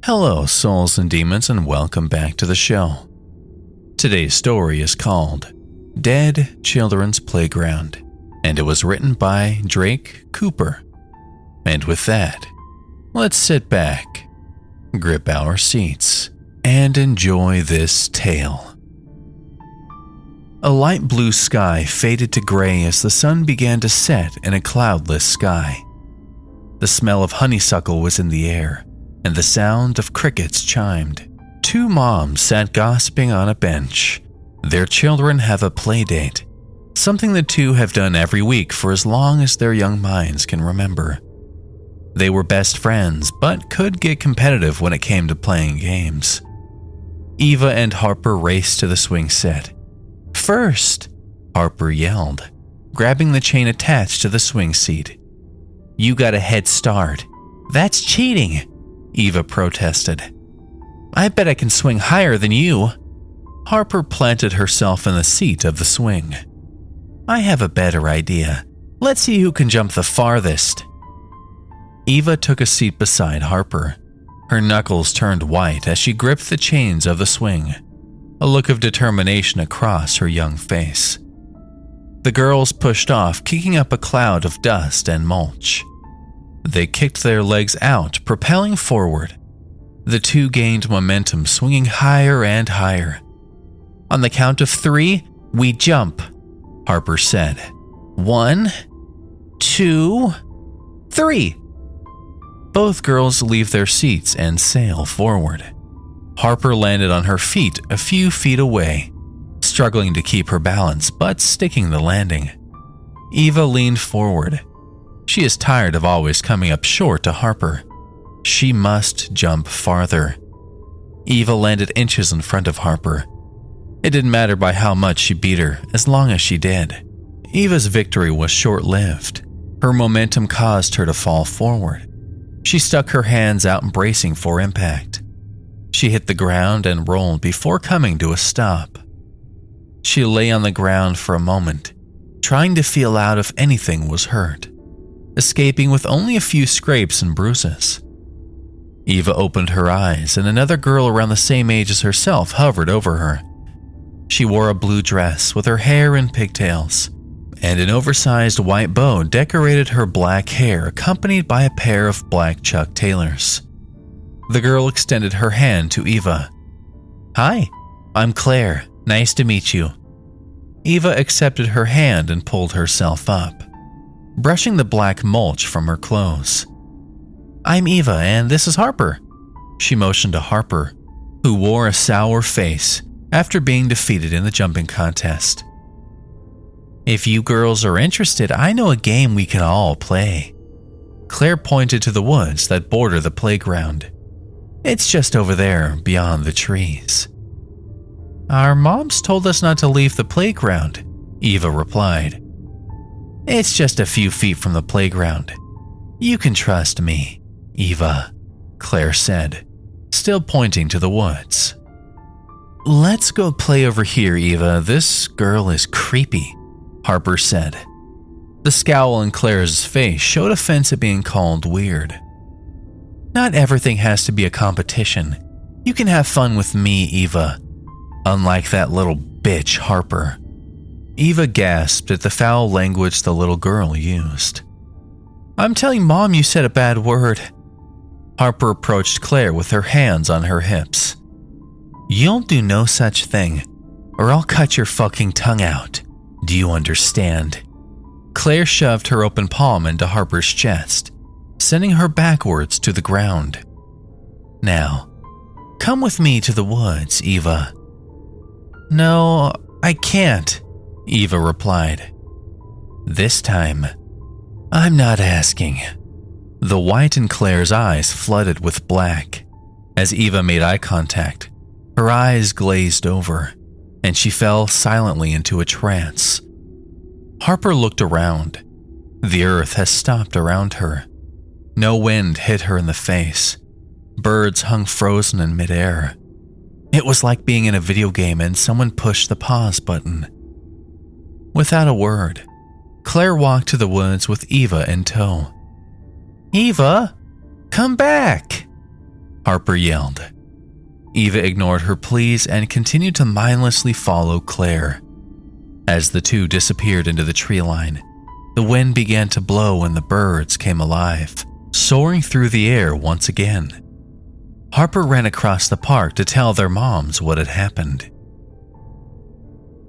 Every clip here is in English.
Hello, souls and demons, and welcome back to the show. Today's story is called Dead Children's Playground, and it was written by Drake Cooper. And with that, let's sit back, grip our seats, and enjoy this tale. A light blue sky faded to gray as the sun began to set in a cloudless sky. The smell of honeysuckle was in the air, and the sound of crickets chimed. Two moms sat gossiping on a bench. Their children have a play date, something the two have done every week for as long as their young minds can remember. They were best friends, but could get competitive when it came to playing games. Eva and Harper raced to the swing set. "First!" Harper yelled, grabbing the chain attached to the swing seat. "You got a head start." "That's cheating," Eva protested. "I bet I can swing higher than you." Harper planted herself in the seat of the swing. "I have a better idea. Let's see who can jump the farthest." Eva took a seat beside Harper. Her knuckles turned white as she gripped the chains of the swing, a look of determination across her young face. The girls pushed off, kicking up a cloud of dust and mulch. They kicked their legs out, propelling forward. The two gained momentum, swinging higher and higher. "On the count of 3, we jump," Harper said. 1, 2, 3. Both girls leave their seats and sail forward. Harper landed on her feet a few feet away, struggling to keep her balance but sticking the landing. Eva leaned forward. She is tired of always coming up short to Harper. She must jump farther. Eva landed inches in front of Harper. It didn't matter by how much she beat her, as long as she did. Eva's victory was short-lived. Her momentum caused her to fall forward. She stuck her hands out, bracing for impact. She hit the ground and rolled before coming to a stop. She lay on the ground for a moment, trying to feel out if anything was hurt, escaping with only a few scrapes and bruises. Eva opened her eyes, and another girl around the same age as herself hovered over her. She wore a blue dress with her hair in pigtails, and an oversized white bow decorated her black hair, accompanied by a pair of black Chuck Taylors. The girl extended her hand to Eva. "Hi, I'm Claire. Nice to meet you." Eva accepted her hand and pulled herself up, brushing the black mulch from her clothes. "I'm Eva, and this is Harper." She motioned to Harper, who wore a sour face after being defeated in the jumping contest. "If you girls are interested, I know a game we can all play." Claire pointed to the woods that border the playground. "It's just over there, beyond the trees." "Our moms told us not to leave the playground," Eva replied. "It's just a few feet from the playground. You can trust me, Eva," Claire said, still pointing to the woods. "Let's go play over here, Eva. This girl is creepy," Harper said. The scowl on Claire's face showed offense at being called weird. "Not everything has to be a competition. You can have fun with me, Eva. Unlike that little bitch, Harper." Eva gasped at the foul language the little girl used. "I'm telling Mom you said a bad word." Harper approached Claire with her hands on her hips. "You'll do no such thing, or I'll cut your fucking tongue out. Do you understand?" Claire shoved her open palm into Harper's chest, sending her backwards to the ground. "Now, come with me to the woods, Eva." "No, I can't," Eva replied. "This time, I'm not asking." The white in Claire's eyes flooded with black. As Eva made eye contact, her eyes glazed over, and she fell silently into a trance. Harper looked around. The earth has stopped around her. No wind hit her in the face. Birds hung frozen in midair. It was like being in a video game and someone pushed the pause button. Without a word, Claire walked to the woods with Eva in tow. "Eva, come back!" Harper yelled. Eva ignored her pleas and continued to mindlessly follow Claire. As the two disappeared into the tree line, the wind began to blow and the birds came alive, soaring through the air once again. Harper ran across the park to tell their moms what had happened.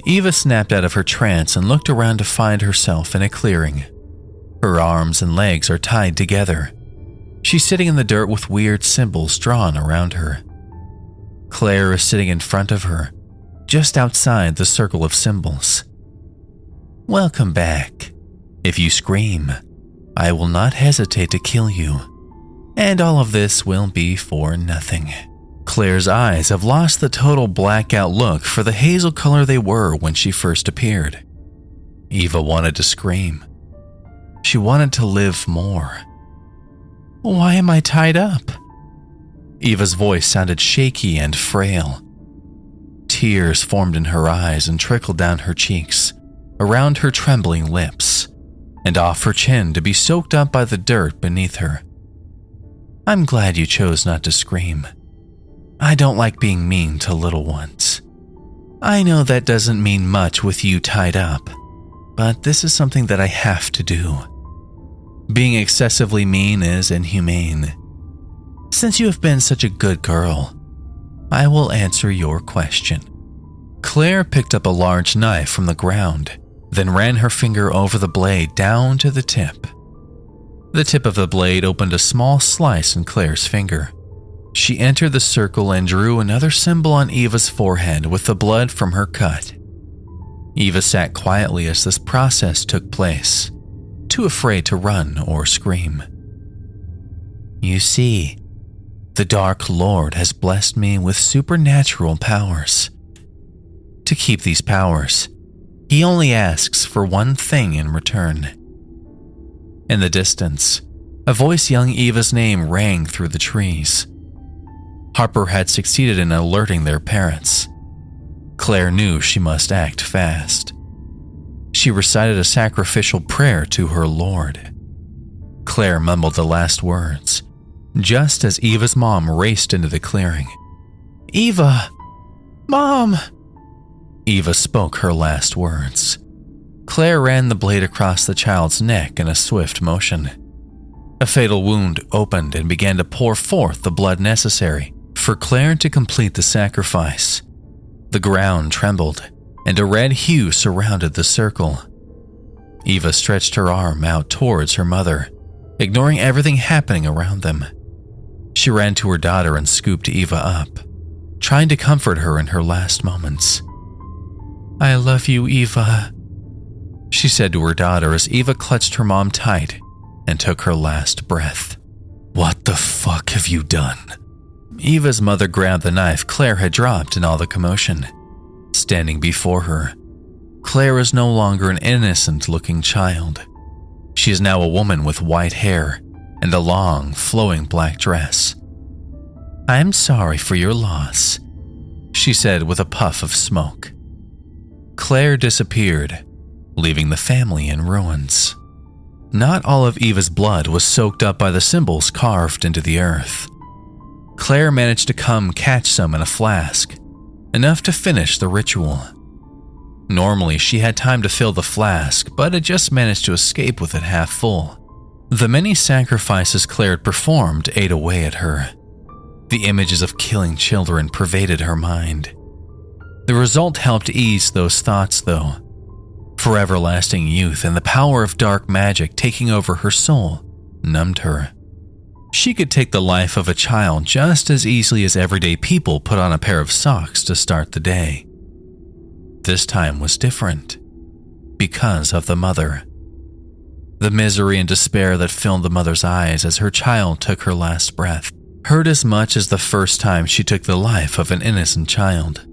Eva snapped out of her trance and looked around to find herself in a clearing. Her arms and legs are tied together. She's sitting in the dirt with weird symbols drawn around her. Claire is sitting in front of her, just outside the circle of symbols. Welcome back. If you scream, I will not hesitate to kill you. And all of this will be for nothing. Claire's eyes have lost the total blackout look for the hazel color they were when she first appeared. Eva wanted to scream. She wanted to live more. Why am I tied up? Eva's voice sounded shaky and frail. Tears formed in her eyes and trickled down her cheeks, around her trembling lips, and off her chin to be soaked up by the dirt beneath her. I'm glad you chose not to scream. I don't like being mean to little ones. I know that doesn't mean much with you tied up, but this is something that I have to do. Being excessively mean is inhumane. Since you have been such a good girl, I will answer your question. Claire picked up a large knife from the ground, then ran her finger over the blade down to the tip. The tip of the blade opened a small slice in Claire's finger. She entered the circle and drew another symbol on Eva's forehead with the blood from her cut. Eva sat quietly as this process took place, too afraid to run or scream. You see, the Dark Lord has blessed me with supernatural powers. To keep these powers, he only asks for one thing in return. In the distance, a voice yelling Eva's name rang through the trees. Harper had succeeded in alerting their parents. Claire knew she must act fast. She recited a sacrificial prayer to her Lord. Claire mumbled the last words, just as Eva's mom raced into the clearing. Eva! Mom! Eva spoke her last words. Claire ran the blade across the child's neck in a swift motion. A fatal wound opened and began to pour forth the blood necessary for Claire to complete the sacrifice. The ground trembled, and a red hue surrounded the circle. Eva stretched her arm out towards her mother, ignoring everything happening around them. She ran to her daughter and scooped Eva up, trying to comfort her in her last moments. I love you, Eva, she said to her daughter as Eva clutched her mom tight and took her last breath. What the fuck have you done? Eva's mother grabbed the knife Claire had dropped in all the commotion. Standing before her, Claire is no longer an innocent-looking child. She is now a woman with white hair and a long, flowing black dress. I'm sorry for your loss, she said with a puff of smoke. Claire disappeared, leaving the family in ruins. Not all of Eva's blood was soaked up by the symbols carved into the earth. Claire managed to come catch some in a flask, enough to finish the ritual. Normally, she had time to fill the flask, but had just managed to escape with it half full. The many sacrifices Claire had performed ate away at her. The images of killing children pervaded her mind. The result helped ease those thoughts, though. For everlasting youth and the power of dark magic taking over her soul numbed her. She could take the life of a child just as easily as everyday people put on a pair of socks to start the day. This time was different, because of the mother. The misery and despair that filled the mother's eyes as her child took her last breath hurt as much as the first time she took the life of an innocent child.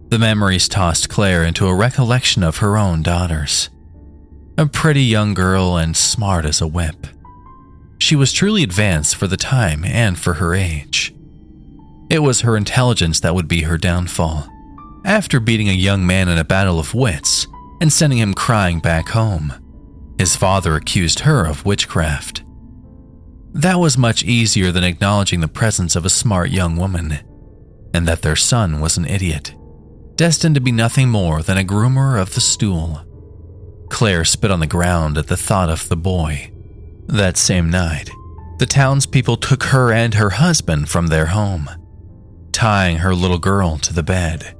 The memories tossed Claire into a recollection of her own daughters. A pretty young girl and smart as a whip. She was truly advanced for the time and for her age. It was her intelligence that would be her downfall. After beating a young man in a battle of wits and sending him crying back home, his father accused her of witchcraft. That was much easier than acknowledging the presence of a smart young woman, and that their son was an idiot, destined to be nothing more than a groomer of the stool. Claire spit on the ground at the thought of the boy. That same night, the townspeople took her and her husband from their home, tying her little girl to the bed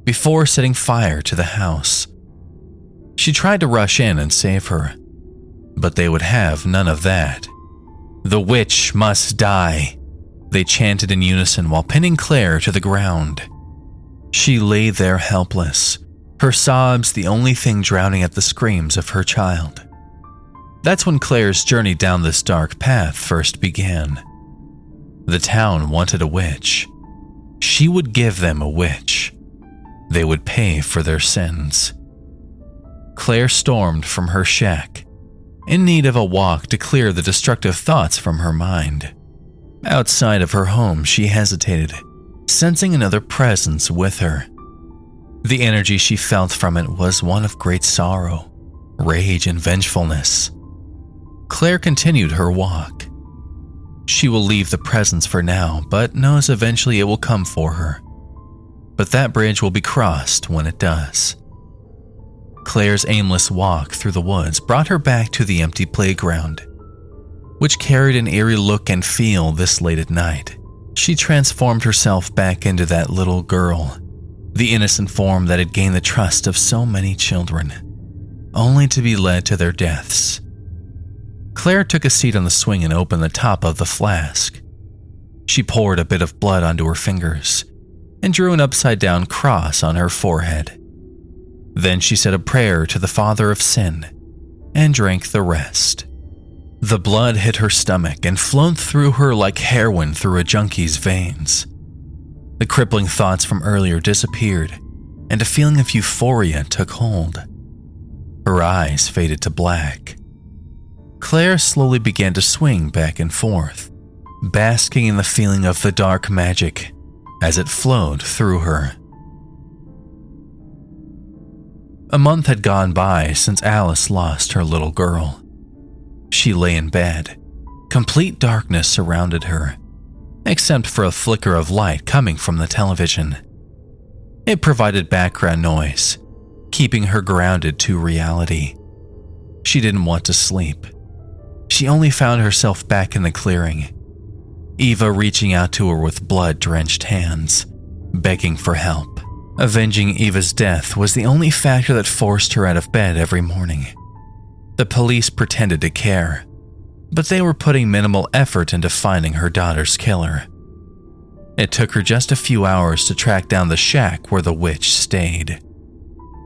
before setting fire to the house. She tried to rush in and save her, but they would have none of that. "The witch must die," they chanted in unison while pinning Claire to the ground. She lay there helpless, her sobs the only thing drowning out the screams of her child. That's when Claire's journey down this dark path first began. The town wanted a witch. She would give them a witch. They would pay for their sins. Claire stormed from her shack, in need of a walk to clear the destructive thoughts from her mind. Outside of her home, she hesitated, sensing another presence with her. The energy she felt from it was one of great sorrow, rage, and vengefulness. Claire continued her walk. She will leave the presence for now, but knows eventually it will come for her. But that bridge will be crossed when it does. Claire's aimless walk through the woods brought her back to the empty playground, which carried an eerie look and feel this late at night. She transformed herself back into that little girl, the innocent form that had gained the trust of so many children, only to be led to their deaths. Claire took a seat on the swing and opened the top of the flask. She poured a bit of blood onto her fingers and drew an upside-down cross on her forehead. Then she said a prayer to the Father of Sin and drank the rest. The blood hit her stomach and flowed through her like heroin through a junkie's veins. The crippling thoughts from earlier disappeared, and a feeling of euphoria took hold. Her eyes faded to black. Claire slowly began to swing back and forth, basking in the feeling of the dark magic as it flowed through her. A month had gone by since Alice lost her little girl. She lay in bed. Complete darkness surrounded her, except for a flicker of light coming from the television. It provided background noise, keeping her grounded to reality. She didn't want to sleep. She only found herself back in the clearing, Eva reaching out to her with blood-drenched hands, begging for help. Avenging Eva's death was the only factor that forced her out of bed every morning. The police pretended to care, but they were putting minimal effort into finding her daughter's killer. It took her just a few hours to track down the shack where the witch stayed,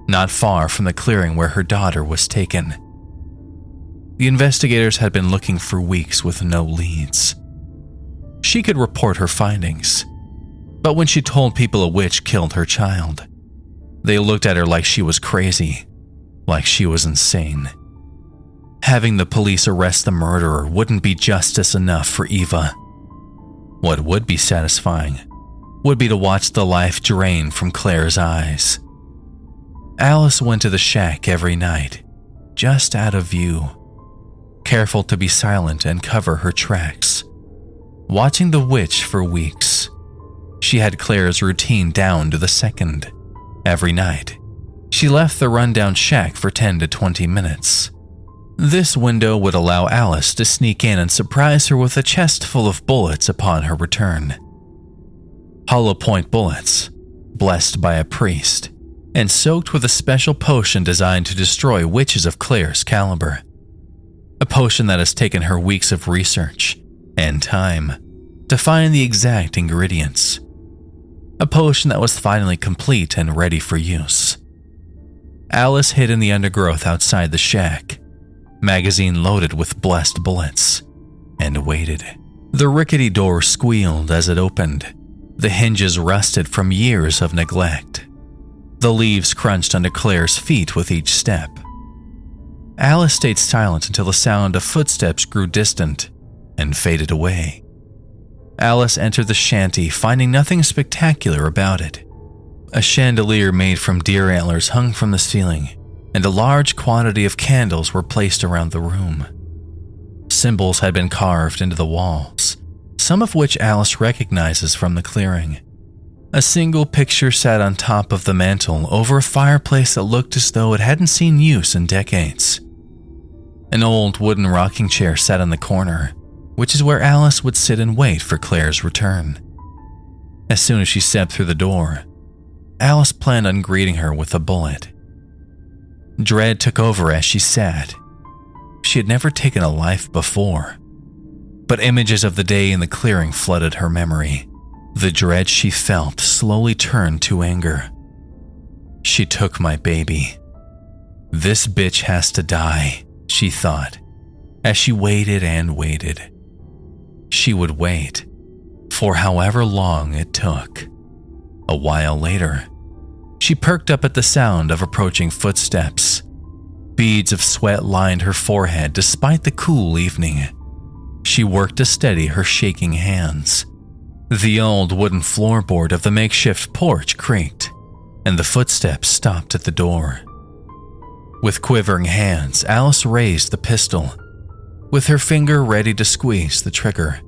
not far from the clearing where her daughter was taken. The investigators had been looking for weeks with no leads. She could report her findings, but when she told people a witch killed her child, they looked at her like she was crazy, like she was insane. Having the police arrest the murderer wouldn't be justice enough for Eva. What would be satisfying would be to watch the life drain from Claire's eyes. Alice went to the shack every night, just out of view, careful to be silent and cover her tracks. Watching the witch for weeks, she had Claire's routine down to the second. Every night, she left the rundown shack for 10 to 20 minutes. This window would allow Alice to sneak in and surprise her with a chest full of bullets upon her return. Hollow point bullets, blessed by a priest, and soaked with a special potion designed to destroy witches of Claire's caliber. A potion that has taken her weeks of research and time to find the exact ingredients. A potion that was finally complete and ready for use. Alice hid in the undergrowth outside the shack, magazine loaded with blessed bullets, and waited. The rickety door squealed as it opened, the hinges rusted from years of neglect. The leaves crunched under Claire's feet with each step. Alice stayed silent until the sound of footsteps grew distant and faded away. Alice entered the shanty, finding nothing spectacular about it. A chandelier made from deer antlers hung from the ceiling, and a large quantity of candles were placed around the room. Symbols had been carved into the walls, some of which Alice recognizes from the clearing. A single picture sat on top of the mantel over a fireplace that looked as though it hadn't seen use in decades. An old wooden rocking chair sat in the corner, which is where Alice would sit and wait for Claire's return. As soon as she stepped through the door, Alice planned on greeting her with a bullet. Dread took over as she sat. She had never taken a life before, but images of the day in the clearing flooded her memory. The dread she felt slowly turned to anger. She took my baby. This bitch has to die, she thought, as she waited and waited. She would wait, for however long it took. A while later, she perked up at the sound of approaching footsteps. Beads of sweat lined her forehead despite the cool evening. She worked to steady her shaking hands. The old wooden floorboard of the makeshift porch creaked, and the footsteps stopped at the door. With quivering hands, Alice raised the pistol, with her finger ready to squeeze the trigger,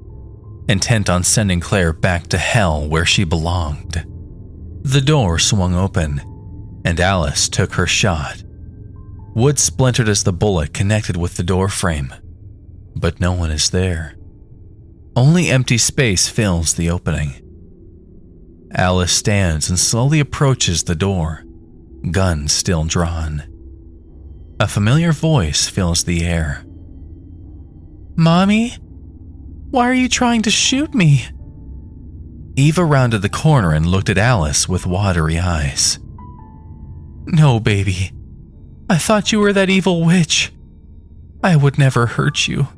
intent on sending Claire back to hell where she belonged. The door swung open, and Alice took her shot. Wood splintered as the bullet connected with the door frame, but no one is there. Only empty space fills the opening. Alice stands and slowly approaches the door, gun still drawn. A familiar voice fills the air. "Mommy? Why are you trying to shoot me?" Eva rounded the corner and looked at Alice with watery eyes. "No, baby. I thought you were that evil witch. I would never hurt you."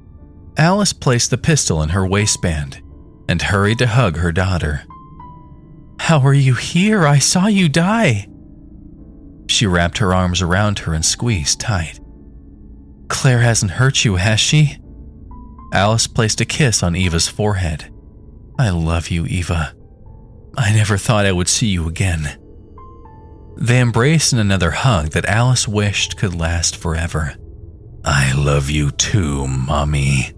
Alice placed the pistol in her waistband and hurried to hug her daughter. "How are you here? I saw you die." She wrapped her arms around her and squeezed tight. "Claire hasn't hurt you, has she?" Alice placed a kiss on Eva's forehead. "I love you, Eva. I never thought I would see you again." They embraced in another hug that Alice wished could last forever. "I love you too, Mommy."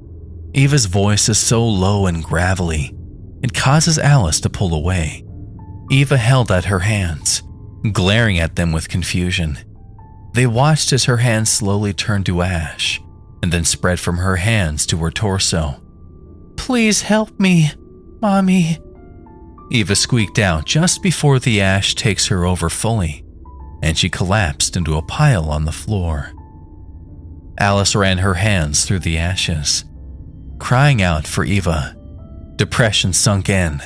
Eva's voice is so low and gravelly, it causes Alice to pull away. Eva held out her hands, glaring at them with confusion. They watched as her hands slowly turned to ash, and then spread from her hands to her torso. "Please help me, Mommy," Eva squeaked out just before the ash takes her over fully, and she collapsed into a pile on the floor. Alice ran her hands through the ashes, crying out for Eva. Depression sunk in,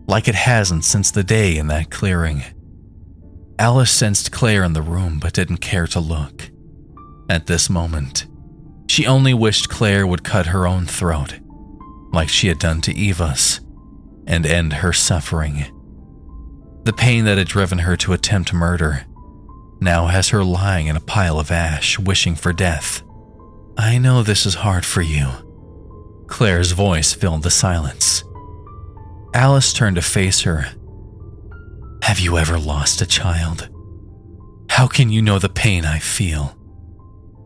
like it hasn't since the day in that clearing. Alice sensed Claire in the room but didn't care to look. At this moment, she only wished Claire would cut her own throat, like she had done to Eva's, and end her suffering. The pain that had driven her to attempt murder now has her lying in a pile of ash, wishing for death. "I know this is hard for you." Claire's voice filled the silence. Alice turned to face her. "Have you ever lost a child? How can you know the pain I feel?"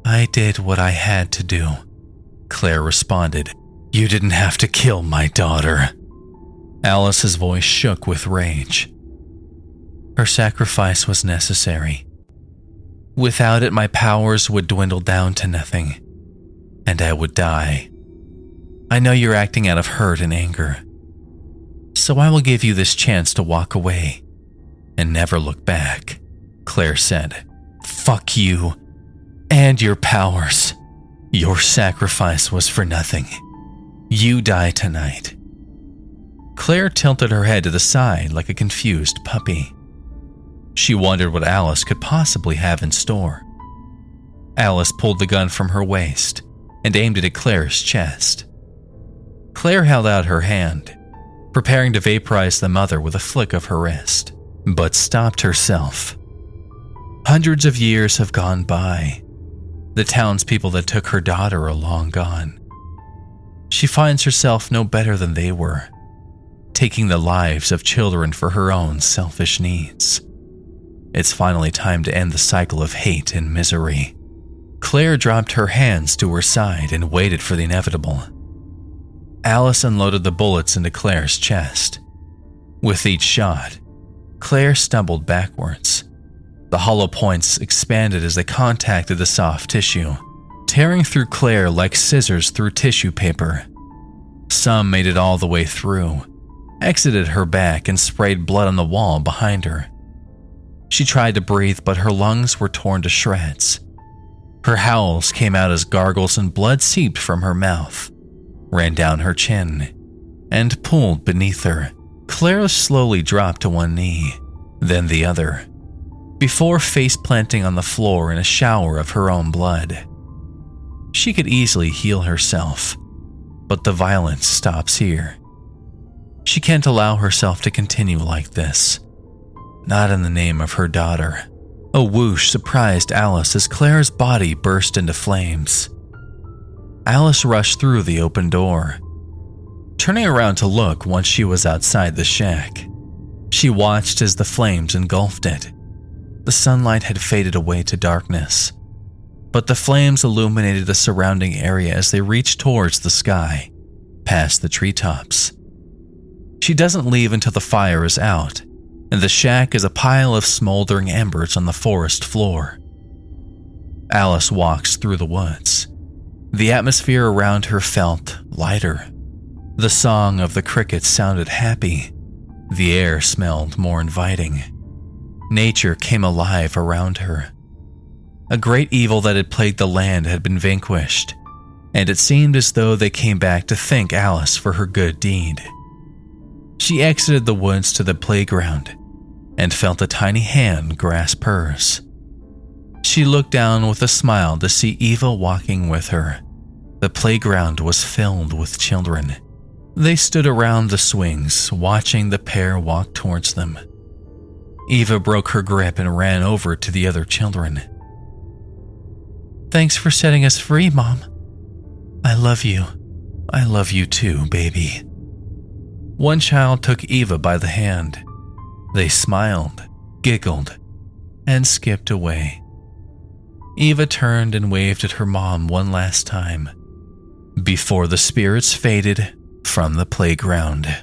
"I did what I had to do," Claire responded. "You didn't have to kill my daughter." Alice's voice shook with rage. "Her sacrifice was necessary. Without it, my powers would dwindle down to nothing, and I would die. I know you're acting out of hurt and anger, so I will give you this chance to walk away and never look back," Claire said. "Fuck you and your powers. Your sacrifice was for nothing. You die tonight." Claire tilted her head to the side like a confused puppy. She wondered what Alice could possibly have in store. Alice pulled the gun from her waist and aimed it at Claire's chest. Claire held out her hand, preparing to vaporize the mother with a flick of her wrist, but stopped herself. Hundreds of years have gone by. The townspeople that took her daughter are long gone. She finds herself no better than they were, taking the lives of children for her own selfish needs. It's finally time to end the cycle of hate and misery. Claire dropped her hands to her side and waited for the inevitable. Alice unloaded the bullets into Claire's chest. With each shot, Claire stumbled backwards. The hollow points expanded as they contacted the soft tissue, tearing through Claire like scissors through tissue paper. Some made it all the way through, exited her back, and sprayed blood on the wall behind her. She tried to breathe, but her lungs were torn to shreds. Her howls came out as gargles and blood seeped from her mouth, ran down her chin, and pooled beneath her. Claire slowly dropped to one knee, then the other, before face-planting on the floor in a shower of her own blood. She could easily heal herself, but the violence stops here. She can't allow herself to continue like this. Not in the name of her daughter. A whoosh surprised Alice as Claire's body burst into flames. Alice rushed through the open door, turning around to look once she was outside the shack. She watched as the flames engulfed it. The sunlight had faded away to darkness, but the flames illuminated the surrounding area as they reached towards the sky, past the treetops. She doesn't leave until the fire is out, and the shack is a pile of smoldering embers on the forest floor. Alice walks through the woods. The atmosphere around her felt lighter. The song of the crickets sounded happy. The air smelled more inviting. Nature came alive around her. A great evil that had plagued the land had been vanquished, and it seemed as though they came back to thank Alice for her good deed. She exited the woods to the playground and felt a tiny hand grasp hers. She looked down with a smile to see Eva walking with her. The playground was filled with children. They stood around the swings, watching the pair walk towards them. Eva broke her grip and ran over to the other children. "Thanks for setting us free, Mom. I love you. I love you too, baby." One child took Eva by the hand. They smiled, giggled, and skipped away. Eva turned and waved at her mom one last time, before the spirits faded from the playground.